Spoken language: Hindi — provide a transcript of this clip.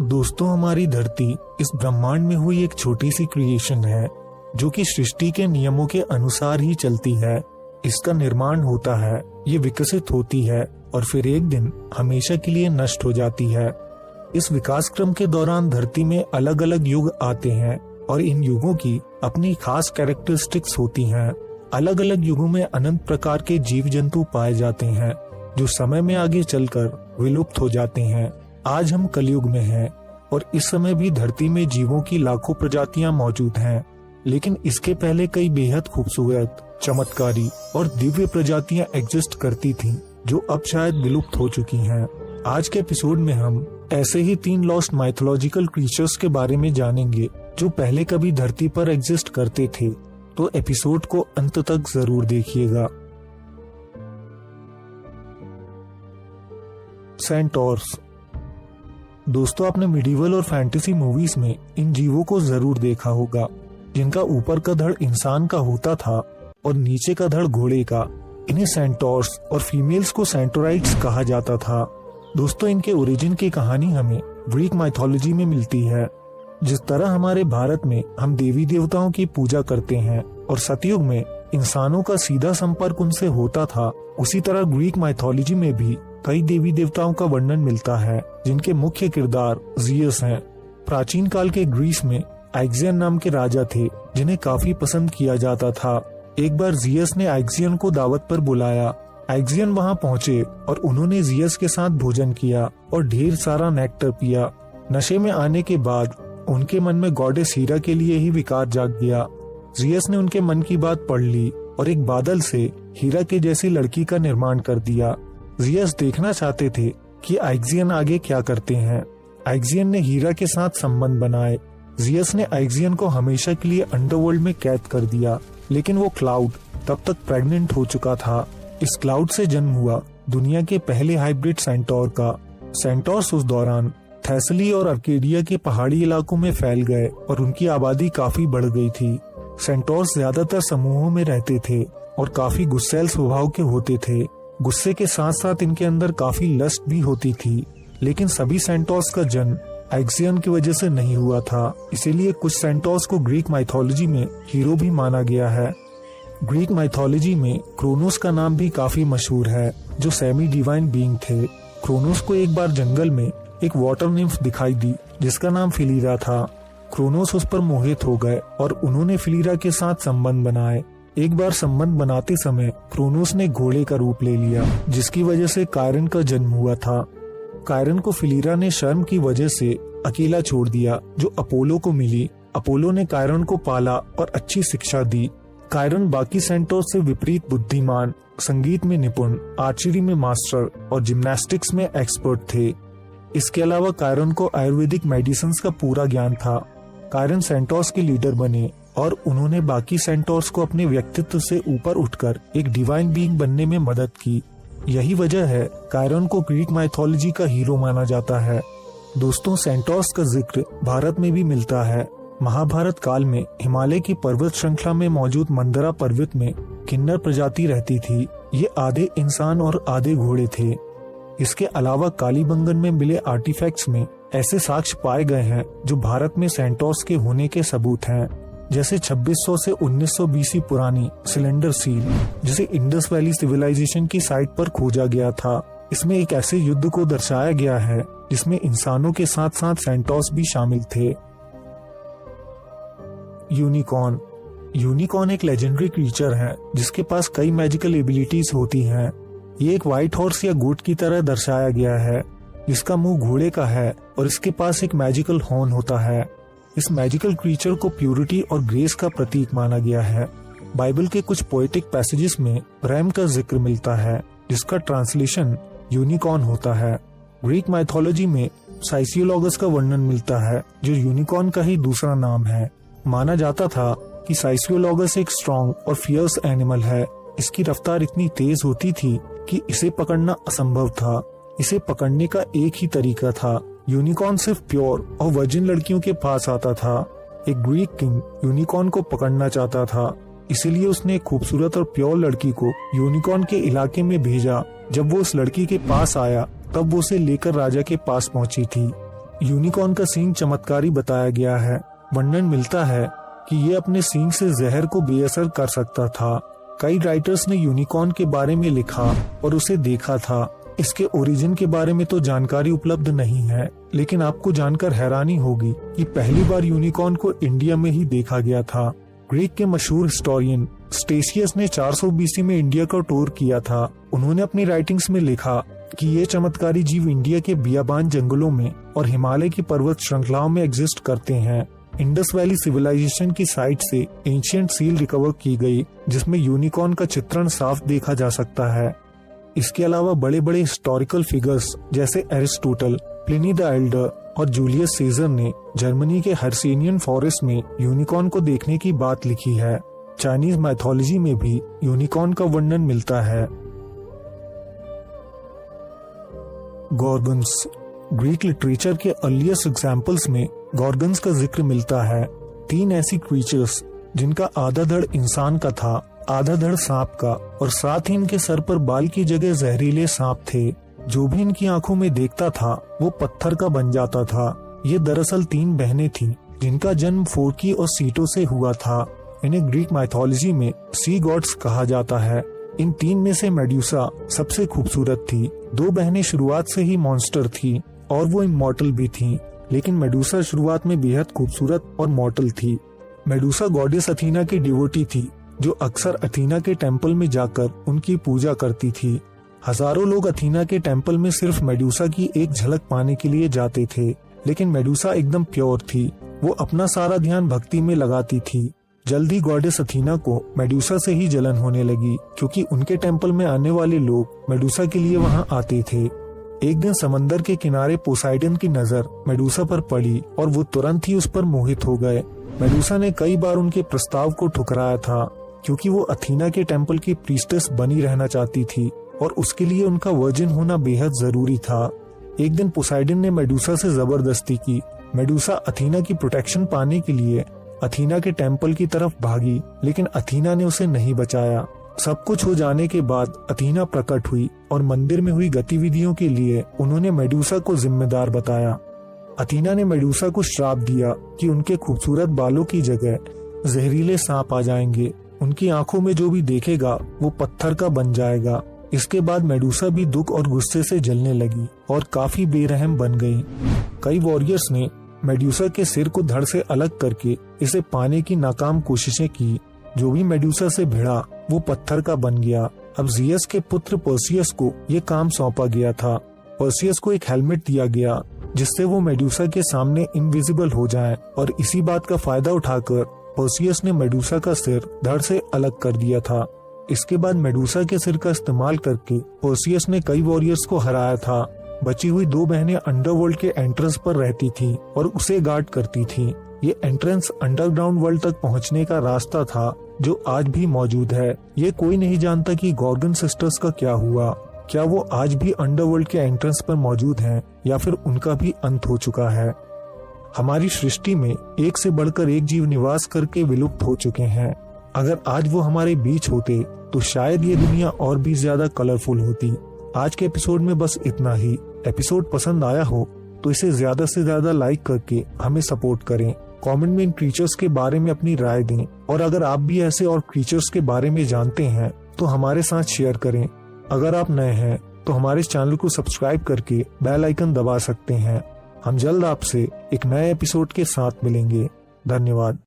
दोस्तों, हमारी धरती इस ब्रह्मांड में हुई एक छोटी सी क्रिएशन है जो कि सृष्टि के नियमों के अनुसार ही चलती है। इसका निर्माण होता है, ये विकसित होती है और फिर एक दिन हमेशा के लिए नष्ट हो जाती है। इस विकास क्रम के दौरान धरती में अलग अलग युग आते हैं और इन युगों की अपनी खास कैरेक्टरिस्टिक्स होती हैं। अलग अलग युगों में अनंत प्रकार के जीव जंतु पाए जाते हैं जो समय में आगे चलकर विलुप्त हो जाते हैं। आज हम कलयुग में हैं और इस समय भी धरती में जीवों की लाखों प्रजातियां मौजूद हैं, लेकिन इसके पहले कई बेहद खूबसूरत, चमत्कारी और दिव्य प्रजातियां एग्जिस्ट करती थीं, जो अब शायद विलुप्त हो चुकी हैं। आज के एपिसोड में हम ऐसे ही 3 लॉस्ट माइथोलॉजिकल क्रीचर्स के बारे में जानेंगे जो पहले कभी धरती पर एग्जिस्ट करते थे, तो एपिसोड को अंत तक जरूर देखिएगा। सेंटोर्स। दोस्तों, आपने मिडिवल और फैंटेसी मूवीज में इन जीवों को जरूर देखा होगा, जिनका ऊपर का धड़ इंसान का होता था और नीचे का धड़ घोड़े का। इन्हें सेंटोर्स और फीमेल्स को सेंटोराइट्स कहा जाता था। दोस्तों, इनके ओरिजिन की कहानी हमें ग्रीक माइथोलॉजी में मिलती है। जिस तरह हमारे भारत में हम देवी देवताओं की पूजा करते हैं और सतयुग में इंसानों का सीधा संपर्क उनसे होता था, उसी तरह ग्रीक माइथोलॉजी में भी कई देवी देवताओं का वर्णन मिलता है जिनके मुख्य किरदार जियस हैं। प्राचीन काल के ग्रीस में आइक्सियन नाम के राजा थे जिन्हें काफी पसंद किया जाता था। एक बार जियस ने आइक्सियन को दावत पर बुलाया। आइक्सियन वहां पहुंचे और उन्होंने जियस के साथ भोजन किया और ढेर सारा नेक्टर पिया। नशे में आने के बाद उनके मन में गॉडेस हीरा के लिए ही विकार जाग गया। जियस ने उनके मन की बात पढ़ ली और एक बादल से हीरा के जैसी लड़की का निर्माण कर दिया। जियस देखना चाहते थे कि आइक्सियन आगे क्या करते हैं। आइक्सियन ने हीरा के साथ संबंध बनाए। जियस ने आइक्सियन को हमेशा के लिए अंडरवर्ल्ड में कैद कर दिया, लेकिन वो क्लाउड तब तक प्रेग्नेंट हो चुका था। इस क्लाउड से जन्म हुआ दुनिया के पहले हाइब्रिड सेंटोर का। सेंटोर्स उस दौरान थैसली और अर्केडिया के पहाड़ी इलाकों में फैल गए और उनकी आबादी काफी बढ़ गई थी। सेंटोर्स ज्यादातर समूहों में रहते थे और काफी गुस्सैल स्वभाव के होते थे। गुस्से के साथ साथ इनके अंदर काफी लस्ट भी होती थी, लेकिन सभी सेंटोर्स का जन्म आइक्सियन की वजह से नहीं हुआ था। इसीलिए कुछ सेंटोर्स को ग्रीक माइथोलॉजी में हीरो भी माना गया है। ग्रीक माइथोलॉजी में क्रोनोस का नाम भी काफी मशहूर है, जो सेमी डिवाइन बीइंग थे। क्रोनोस को एक बार जंगल में एक वाटर निम्फ दिखाई दी जिसका नाम फिलीरा था। क्रोनोस उस पर मोहित हो गए और उन्होंने फिलीरा के साथ संबंध बनाए। एक बार संबंध बनाते समय क्रोनोस ने घोड़े का रूप ले लिया, जिसकी वजह से कायरन का जन्म हुआ था। कायरन को फिलीरा ने शर्म की वजह से अकेला छोड़ दिया, जो अपोलो को मिली। अपोलो ने कायरन को पाला और अच्छी शिक्षा दी। कायरन बाकी सेंटोर से विपरीत बुद्धिमान, संगीत में निपुण, आर्चरी में मास्टर और जिम्नास्टिक्स में एक्सपर्ट थे। इसके अलावा कायरन को आयुर्वेदिक मेडिसिन का पूरा ज्ञान था। कायरन सेंटोर्स के लीडर बने और उन्होंने बाकी सेंटोर्स को अपने व्यक्तित्व से ऊपर उठकर एक डिवाइन बीइंग बनने में मदद की। यही वजह है कायरन को ग्रीक माइथोलॉजी का हीरो माना जाता है। दोस्तों, सेंटोर्स का जिक्र भारत में भी मिलता है। महाभारत काल में हिमालय की पर्वत श्रृंखला में मौजूद मंदरा पर्वत में किन्नर प्रजाति रहती थी। ये आधे इंसान और आधे घोड़े थे। इसके अलावा कालीबंगन में मिले आर्टिफैक्ट्स में ऐसे साक्ष्य पाए गए हैं जो भारत में सेंटोर्स के होने के सबूत हैं, जैसे 2600 से 1900 बीसी पुरानी सिलेंडर सील, जिसे इंडस वैली सिविलाइजेशन की साइट पर खोजा गया था। इसमें एक ऐसे युद्ध को दर्शाया गया है जिसमें इंसानों के साथ साथ सेंटोर्स भी शामिल थे। यूनिकॉर्न। यूनिकॉर्न एक लेजेंडरी क्रीचर है जिसके पास कई मैजिकल एबिलिटीज होती हैं। ये एक व्हाइट हॉर्स या गोट की तरह दर्शाया गया है, जिसका मुंह घोड़े का है और इसके पास एक मैजिकल हॉर्न होता है। इस मैजिकल क्रीचर को प्यूरिटी और ग्रेस का प्रतीक माना गया है। बाइबल के कुछ पोएटिक पैसेजेस में रैम का जिक्र मिलता है, जिसका ट्रांसलेशन यूनिकॉर्न होता है। ग्रीक माइथोलॉजी में साइसियोलॉगस का वर्णन मिलता है, जो यूनिकॉर्न का ही दूसरा नाम है। माना जाता था कि साइसियोलॉगस एक स्ट्रॉन्ग और फियर्स एनिमल है। इसकी रफ्तार इतनी तेज होती थी कि इसे पकड़ना असंभव था। इसे पकड़ने का एक ही तरीका था, यूनिकॉर्न सिर्फ प्योर और वर्जिन लड़कियों के पास आता था। एक ग्रीक किंग यूनिकॉर्न को पकड़ना चाहता था, इसीलिए उसने एक खूबसूरत और प्योर लड़की को यूनिकॉर्न के इलाके में भेजा। जब वो उस लड़की के पास आया, तब वो उसे लेकर राजा के पास पहुंची थी। यूनिकॉर्न का सींग चमत्कारी बताया गया है। वर्णन मिलता है कि ये अपने सींग से जहर को बेअसर कर सकता था। कई राइटर्स ने यूनिकॉर्न के बारे में लिखा और उसे देखा था। इसके ओरिजिन के बारे में तो जानकारी उपलब्ध नहीं है, लेकिन आपको जानकर हैरानी होगी कि पहली बार यूनिकॉर्न को इंडिया में ही देखा गया था। ग्रीक के मशहूर हिस्टोरियन स्टेशियस ने 400 BC में इंडिया का टूर किया था। उन्होंने अपनी राइटिंग्स में लिखा कि ये चमत्कारी जीव इंडिया के बियाबान जंगलों में और हिमालय की पर्वत श्रृंखलाओं में एग्जिस्ट करते हैं। इंडस वैली सिविलाइजेशन की साइट से एंशिएंट सील रिकवर की गई, जिसमें यूनिकॉर्न का चित्रण साफ देखा जा सकता है। इसके अलावा बड़े बड़े हिस्टोरिकल फिगर्स जैसे एरिस्टोटल, प्लिनी द एल्डर और जूलियस सीजर ने जर्मनी के हर्सेनियन फॉरेस्ट में यूनिकॉर्न को देखने की बात लिखी है। चाइनीज माइथोलॉजी में भी यूनिकॉर्न का वर्णन मिलता है। गॉर्गन्स। ग्रीक लिटरेचर के अर्लीस्ट एग्जाम्पल्स में गॉर्गन्स का जिक्र मिलता है। 3 ऐसी क्रीचर्स जिनका आधा धड़ इंसान का था, आधा धड़ सांप का, और साथ ही इनके सर पर बाल की जगह जहरीले सांप थे। जो भी इनकी आंखों में देखता था वो पत्थर का बन जाता था। ये दरअसल 3 बहनें थीं जिनका जन्म फोर्की और सीटो से हुआ था। इन्हें ग्रीक माइथोलॉजी में सी गॉड्स कहा जाता है। इन 3 में से मेडुसा सबसे खूबसूरत थी। 2 बहनें शुरुआत से ही मॉन्स्टर थी और वो इमॉर्टल भी थीं, लेकिन मेडुसा शुरुआत में बेहद खूबसूरत और मॉर्टल थी। मेडुसा गॉडेस अथीना की डिवोटी थी, जो अक्सर अथीना के टेम्पल में जाकर उनकी पूजा करती थी। हजारों लोग अथीना के टेम्पल में सिर्फ मेडुसा की एक झलक पाने के लिए जाते थे, लेकिन मेडुसा एकदम प्योर थी। वो अपना सारा ध्यान भक्ति में लगाती थी। जल्दी गॉडेस अथीना को मेडुसा से ही जलन होने लगी, क्योंकि उनके टेम्पल में आने वाले लोग मेडुसा के लिए वहाँ आते थे। एक दिन समंदर के किनारे पोसाइडन की नजर मेडुसा पर पड़ी और वो तुरंत ही उस पर मोहित हो गए। मेडुसा ने कई बार उनके प्रस्ताव को ठुकराया था, क्योंकि वो अथीना के टेम्पल की प्रीस्टेस बनी रहना चाहती थी और उसके लिए उनका वर्जिन होना बेहद जरूरी था। एक दिन पोसाइडन ने मेडुसा से जबरदस्ती की। मेडुसा अथीना की प्रोटेक्शन पाने के लिए अथीना के टेम्पल की तरफ भागी, लेकिन अथीना ने उसे नहीं बचाया। सब कुछ हो जाने के बाद अथीना प्रकट हुई और मंदिर में हुई गतिविधियों के लिए उन्होंने मेडुसा को जिम्मेदार बताया। अथीना ने मेडुसा को श्राप दिया कि उनके खूबसूरत बालों की जगह जहरीले सांप आ जाएंगे। उनकी आंखों में जो भी देखेगा वो पत्थर का बन जाएगा। इसके बाद मेडुसा भी दुख और गुस्से से जलने लगी और काफी बेरहम बन गई। कई वॉरियर्स ने मेडुसा के सिर को धड़ से अलग करके इसे पाने की नाकाम कोशिशें की। जो भी मेडुसा से भिड़ा वो पत्थर का बन गया। अब जियस के पुत्र पर्सियस को ये काम सौंपा गया था। पर्सियस को एक हेलमेट दिया गया जिससे वो मेडुसा के सामने इनविजिबल हो जाए, और इसी बात का फायदा उठाकर पर्सियस ने मेडुसा का सिर धड़ से अलग कर दिया था। इसके बाद मेडुसा के सिर का इस्तेमाल करके पर्सियस ने कई वॉरियर्स को हराया था। बची हुई 2 बहनें अंडरवर्ल्ड के एंट्रेंस पर रहती थीं और उसे गार्ड करती थीं। ये एंट्रेंस अंडरग्राउंड वर्ल्ड तक पहुंचने का रास्ता था, जो आज भी मौजूद है। ये कोई नहीं जानता कि गॉर्गन सिस्टर्स का क्या हुआ। क्या वो आज भी अंडरवर्ल्ड के एंट्रेंस पर मौजूद हैं, या फिर उनका भी अंत हो चुका है। हमारी सृष्टि में एक से बढ़कर एक जीव निवास करके विलुप्त हो चुके हैं। अगर आज वो हमारे बीच होते तो शायद ये दुनिया और भी ज्यादा कलरफुल होती। आज के एपिसोड में बस इतना ही। एपिसोड पसंद आया हो तो इसे ज्यादा से ज्यादा लाइक करके हमें सपोर्ट करें। कमेंट में इन क्रीचर्स के बारे में अपनी राय दें, और अगर आप भी ऐसे और क्रीचर्स के बारे में जानते हैं तो हमारे साथ शेयर करें। अगर आप नए हैं तो हमारे चैनल को सब्सक्राइब करके बेल आइकन दबा सकते हैं। हम जल्द आपसे एक नए एपिसोड के साथ मिलेंगे। धन्यवाद।